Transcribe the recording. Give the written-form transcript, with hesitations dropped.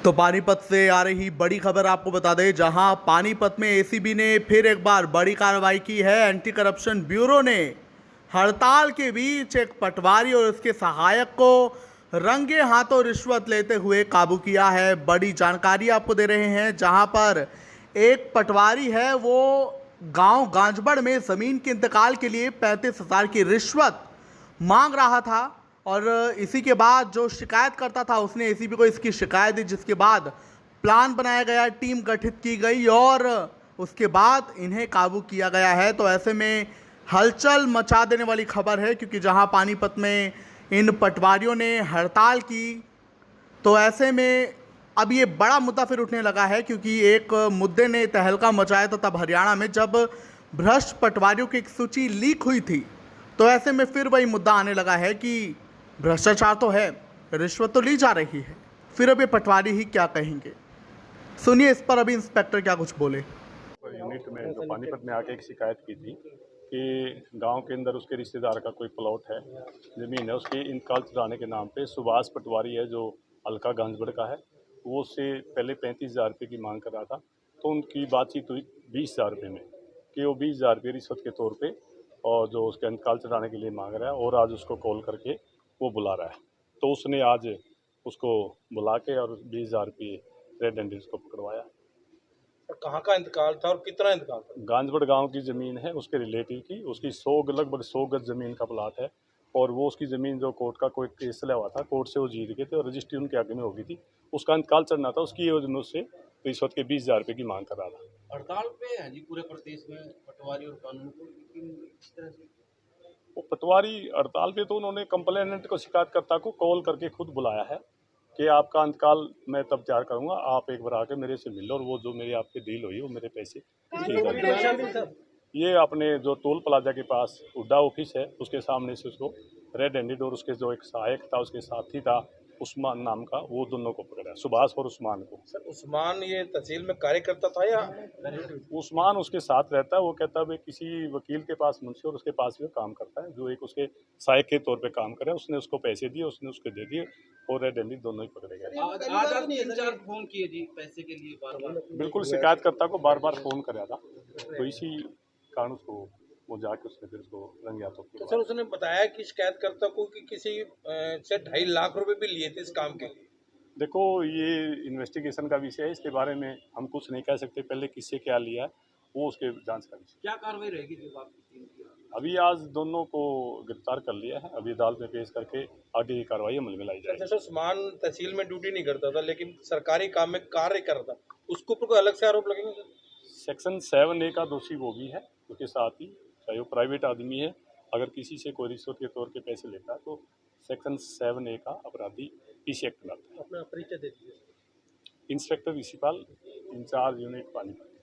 तो पानीपत से आ रही बड़ी खबर आपको बता दें, जहां पानीपत में एसीबी ने फिर एक बार बड़ी कार्रवाई की है। एंटी करप्शन ब्यूरो ने हड़ताल के बीच एक पटवारी और उसके सहायक को रंगे हाथों रिश्वत लेते हुए काबू किया है। बड़ी जानकारी आपको दे रहे हैं, जहां पर एक पटवारी है, वो गांव गांजबड़ में जमीन के इंतकाल के लिए 35,000 की रिश्वत मांग रहा था। और इसी के बाद जो शिकायत करता था उसने एसीबी को इसकी शिकायत दी, जिसके बाद प्लान बनाया गया, टीम गठित की गई और उसके बाद इन्हें काबू किया गया है। तो ऐसे में हलचल मचा देने वाली खबर है, क्योंकि जहां पानीपत में इन पटवारियों ने हड़ताल की, तो ऐसे में अब ये बड़ा मुद्दा फिर उठने लगा है, क्योंकि एक मुद्दे ने तहलका मचाया था तब हरियाणा में, जब भ्रष्ट पटवारियों की एक सूची लीक हुई थी। तो ऐसे में फिर वही मुद्दा आने लगा है कि भ्रष्टाचार तो है, रिश्वत तो ली जा रही है। फिर अब ये पटवारी ही क्या कहेंगे, सुनिए इस पर अभी इंस्पेक्टर क्या कुछ बोले। यूनिट में जो पानीपत में आके एक शिकायत की थी कि गांव के अंदर उसके रिश्तेदार का कोई प्लॉट है, ज़मीन है, उसकी इंतकाल चुराने के नाम पे सुभाष पटवारी है जो हल्का गांजबड़ का है, वो उससे पहले 35,000 रुपये की मांग कर रहा था। तो उनकी बातचीत हुई 20,000 रुपये में कि वो 20,000 रुपये रिश्वत के तौर पे और जो उसके इंतकाल चुराने के लिए मांग रहा है, और आज उसको कॉल करके वो बुला रहा है। तो उसने आज उसको बुला के और 20,000 रुपये रेड हैंडेड को पकड़वाया। कहाँ का इंतकाल था और कितना इंतकाल था? गांजबड़ गांव की ज़मीन है उसके रिलेटिव की, उसकी लगभग 100 गज ज़मीन का प्लाट है। और वो उसकी ज़मीन जो कोर्ट का कोई केस चला हुआ था, कोर्ट से वो जीत गए थे और रजिस्ट्री उनके आगे में हो गई थी। उसका इंतकाल चलना था, उसकी योजना से रिश्वत के 20,000 रुपये की मांग कर रहा था। हड़ताल पे है जी पूरे प्रदेश में पटवारी और कानून को, लेकिन इस तरह से वो पटवारी हड़ताल पे, तो उन्होंने कंप्लेनेंट को, शिकायतकर्ता को कॉल करके खुद बुलाया है कि आपका इंतकाल मैं तब तैयार करूंगा, आप एक बार आके मेरे से मिल लो और वो जो मेरी आपकी डील हुई वो मेरे पैसे ये अपने जो टोल प्लाजा के पास हुड्डा ऑफिस है उसके सामने से उसको रेड हैंडेड, और उसके जो एक सहायक था, उसके साथी था उस्मान नाम का, वो दोनों को पकड़ा, सुभाष और उस्मान को। सर उस्मान ये तहसील में कार्य करता था या उस्मान उसके साथ रहता है, वो कहता है भाई किसी वकील के पास, मुंशी और उसके पास भी वो काम करता है, जो एक उसके सहायक के तौर पे काम करे। उसने उसको पैसे दिए, उसने उसके दे दिए और रेड हैंडेड दोनों ही पकड़े गए। आज आप 3-4 फोन किए जी पैसे के लिए बार बार? बिल्कुल, शिकायतकर्ता को बार बार फोन कराया था, तो इसी कारण उसको वो जाके उसने फिर उसको रंगे हाथों तो सर उसने बताया कि शिकायतकर्ता को कि किसी से 2.5 लाख रुपए भी लिए थे इस काम के लिए। देखो, ये इन्वेस्टिगेशन का विषय है, इसके बारे में हम कुछ नहीं कह सकते, पहले किससे क्या लिया है वो उसके जांच का विषय। क्या कार्रवाई रहेगी जब आपकी टीम की? अभी आज दोनों को गिरफ्तार कर लिया है, अभी अदालत में पेश करके आगे की कार्रवाई अमल में लाई जाएगी। जैसे उस्मान तहसील में ड्यूटी नहीं करता था लेकिन सरकारी काम में कार्य कर रहा था, उसके ऊपर कोई अलग से आरोप लगेंगे सर? सेक्शन 7A का दोषी वो भी है, उसके साथ ही चाहे वो प्राइवेट आदमी है, अगर किसी से कोई रिश्वत के तौर पे पैसे लेता है तो सेक्शन 7A का अपराधी इसी एक्ट में आता है। अपना परिचय दे दीजिए। Inspector Rishipal, in-charge unit Panipat.